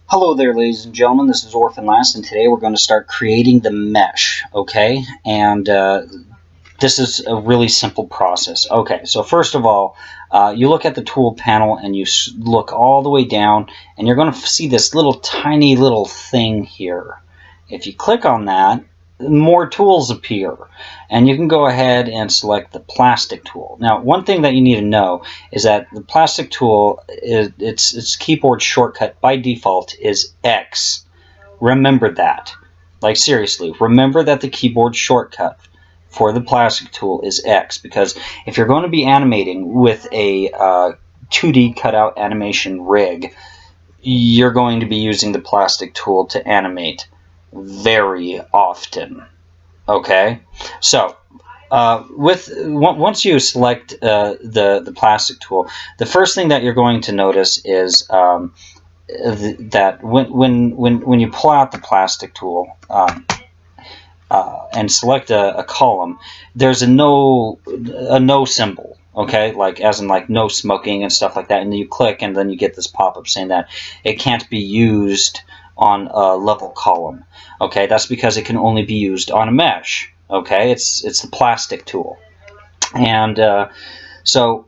Hello there, ladies and gentlemen. This is Orphanlast, and today we're going to start creating the mesh, okay? And this is a really simple process. Okay, so first of all, you look at the tool panel and you look all the way down, and you're going to see this little tiny little thing here. If you click on that, more tools appear, and you can go ahead and select the plastic tool. Now, one thing that you need to know is that the plastic tool, its keyboard shortcut by default is X. Remember that. Like, seriously, remember that the keyboard shortcut for the plastic tool is X, because if you're going to be animating with a 2D cutout animation rig, you're going to be using the plastic tool to animate very often. Okay, so once you select the plastic tool, the first thing that you're going to notice is that when you pull out the plastic tool and select a column, there's a no symbol. Okay, like as in like no smoking and stuff like that, and then you click, and then you get this pop-up saying that it can't be used on a level column. Okay, that's because it can only be used on a mesh. Okay, it's the plastic tool, and so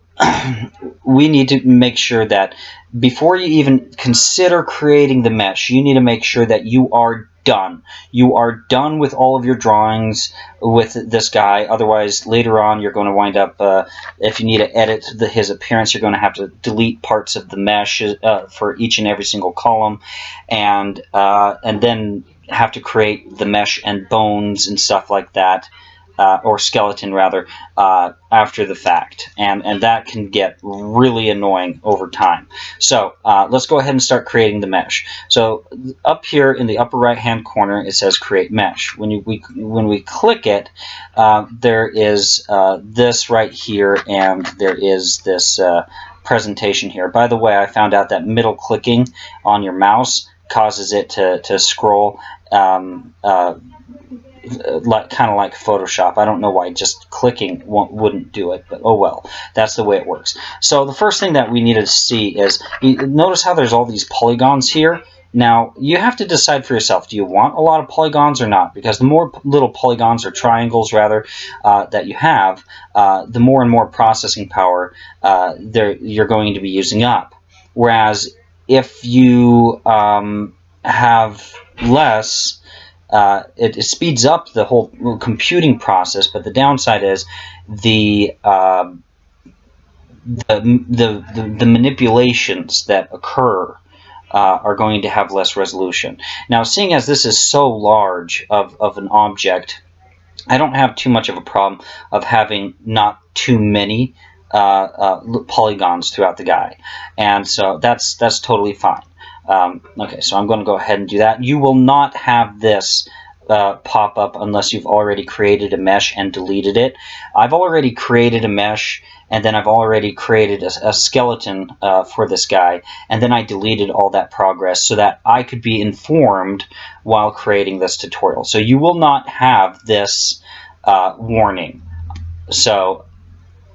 we need to make sure that before you even consider creating the mesh, you need to make sure that you are done. You are done with all of your drawings with this guy. Otherwise, later on, you're going to wind up, if you need to edit his appearance, you're going to have to delete parts of the mesh for each and every single column, and then have to create the mesh and bones and stuff like that. Or skeleton rather, after the fact, and that can get really annoying over time. So let's go ahead and start creating the mesh. So up here in the upper right hand corner it says create mesh. When we click it, there is this right here, and there is this presentation here. By the way, I found out that middle clicking on your mouse causes it to scroll kind of like Photoshop. I don't know why just clicking wouldn't do it, but oh well, that's the way it works. So the first thing that we need to see is, notice how there's all these polygons here. Now you have to decide for yourself, do you want a lot of polygons or not? Because the more little polygons, or triangles rather, that you have, the more and more processing power you're going to be using up. Whereas if you have less, it speeds up the whole computing process, but the downside is the manipulations that occur are going to have less resolution. Now, seeing as this is so large of an object, I don't have too much of a problem of having not too many polygons throughout the guy, and so that's totally fine. Okay, so I'm going to go ahead and do that. You will not have this pop up unless you've already created a mesh and deleted it. I've already created a mesh, and then I've already created a skeleton for this guy, and then I deleted all that progress so that I could be informed while creating this tutorial. So you will not have this warning. So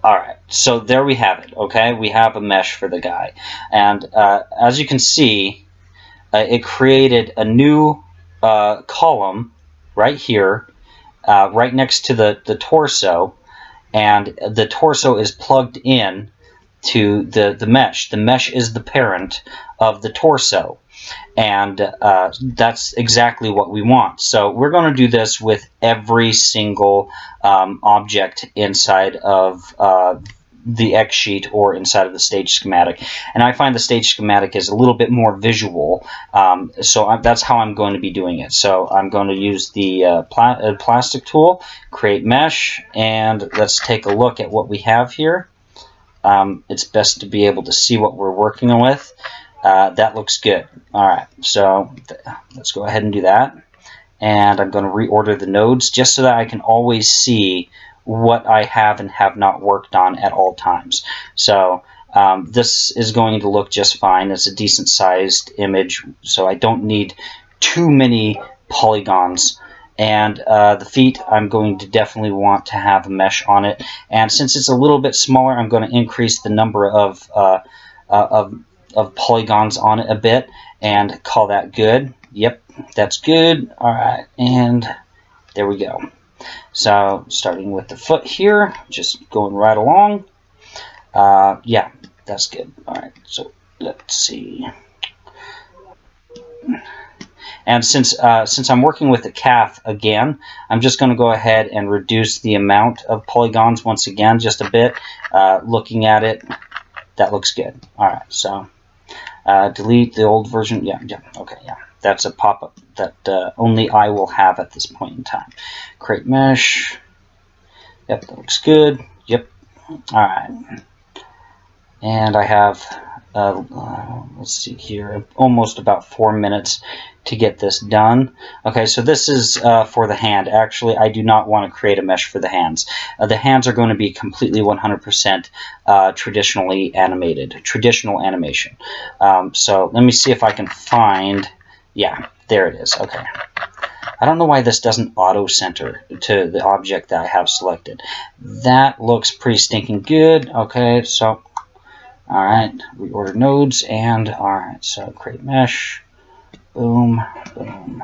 alright, so there we have it, okay? We have a mesh for the guy. And as you can see, it created a new column right here, right next to the torso, and the torso is plugged in to the mesh. The mesh is the parent of the torso, and that's exactly what we want. So we're going to do this with every single object inside of the X sheet or inside of the stage schematic, and I find the stage schematic is a little bit more visual, so that's how I'm going to be doing it. So I'm going to use the plastic tool, create mesh, and let's take a look at what we have here. It's best to be able to see what we're working with. That looks good. Alright, so let's go ahead and do that, and I'm going to reorder the nodes just so that I can always see what I have and have not worked on at all times. So this is going to look just fine. It's a decent sized image, so I don't need too many polygons. And the feet, I'm going to definitely want to have a mesh on it, and since it's a little bit smaller, I'm going to increase the number of of polygons on it a bit and call that good. Yep, that's good. All right, and there we go. So starting with the foot here, just going right along. Yeah, that's good. All right, so let's see. And since I'm working with the calf again, I'm just going to go ahead and reduce the amount of polygons once again, just a bit. Looking at it, that looks good. All right, so delete the old version. Yeah, okay, yeah. That's a pop-up that only I will have at this point in time. Create mesh. Yep, that looks good. Yep. All right. And I have, let's see here, almost about 4 minutes to get this done. Okay, so this is for the hand. Actually, I do not want to create a mesh for the hands. The hands are going to be completely 100% traditionally animated, traditional animation. So let me see if I can find, yeah, there it is. Okay. I don't know why this doesn't auto-center to the object that I have selected. That looks pretty stinking good. Okay, so all right, reorder nodes, and all right, so create mesh, boom, boom.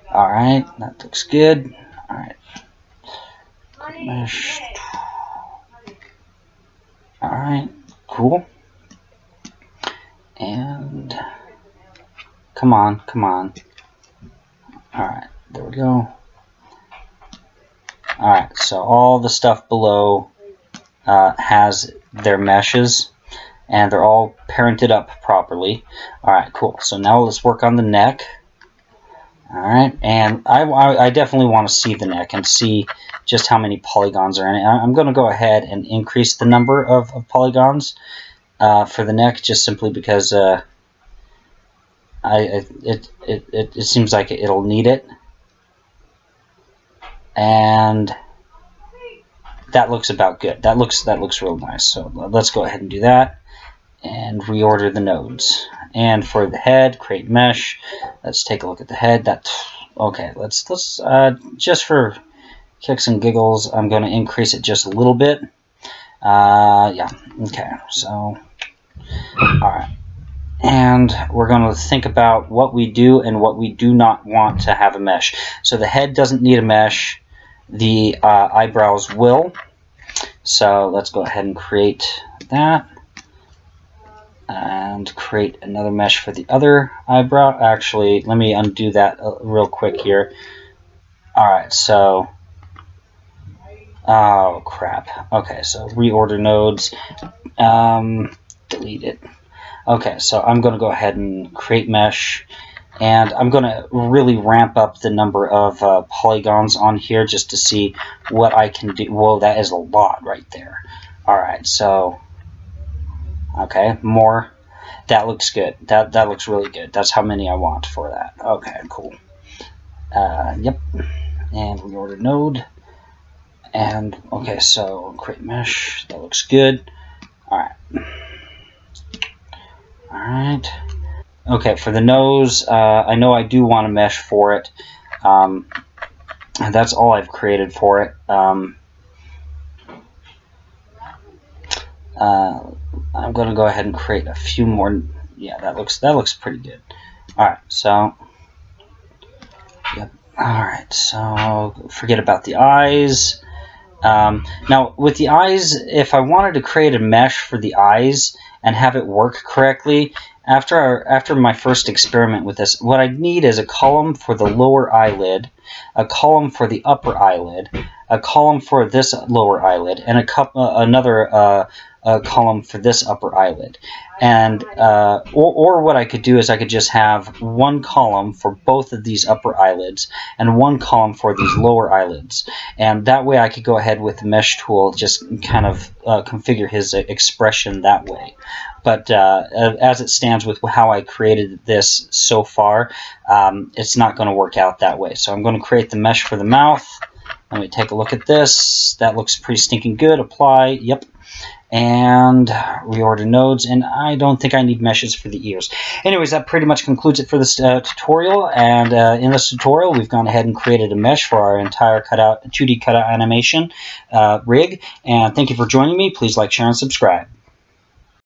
All right, that looks good. All right, create mesh. All right, cool. And come on, come on. All right, there we go. All right, so all the stuff below has their meshes, and they're all parented up properly. All right, cool. So now let's work on the neck. All right, and I definitely want to see the neck and see just how many polygons are in it. I'm going to go ahead and increase the number of polygons for the neck, just simply because it seems like it'll need it. And that looks about good. That looks real nice. So let's go ahead and do that and reorder the nodes. And for the head, create mesh. Let's take a look at the head. Okay. Let's just for kicks and giggles, I'm going to increase it just a little bit. Yeah. Okay. So, all right. And we're going to think about what we do and what we do not want to have a mesh. So the head doesn't need a mesh. The eyebrows will. So let's go ahead and create that. And create another mesh for the other eyebrow. Actually, let me undo that real quick here. All right, so, oh crap. Okay, so reorder nodes, delete it. Okay, so I'm going to go ahead and create mesh, and I'm going to really ramp up the number of polygons on here just to see what I can do. Whoa, that is a lot right there. All right, so, okay, more. That looks good. That looks really good. That's how many I want for that. Okay, cool. Yep. And reorder node. And okay, so create mesh. That looks good. All right. All right. Okay, for the nose, I know I do want a mesh for it. And that's all I've created for it. I'm going to go ahead and create a few more. Yeah, that looks pretty good. All right, so yep. All right, so forget about the eyes. Now with the eyes, if I wanted to create a mesh for the eyes and have it work correctly, after my first experiment with this, what I need is a column for the lower eyelid, a column for the upper eyelid, a column for this lower eyelid, and another column for this upper eyelid. And or what I could do is I could just have one column for both of these upper eyelids and one column for these lower eyelids. And that way I could go ahead with the mesh tool, just kind of configure his expression that way. But as it stands with how I created this so far, it's not going to work out that way. So I'm going to create the mesh for the mouth. Let me take a look at this. That looks pretty stinking good. Apply. Yep. And reorder nodes, and I don't think I need meshes for the ears. Anyways, that pretty much concludes it for this tutorial, and in this tutorial we've gone ahead and created a mesh for our entire 2D cutout animation rig, and thank you for joining me. Please like, share, and subscribe.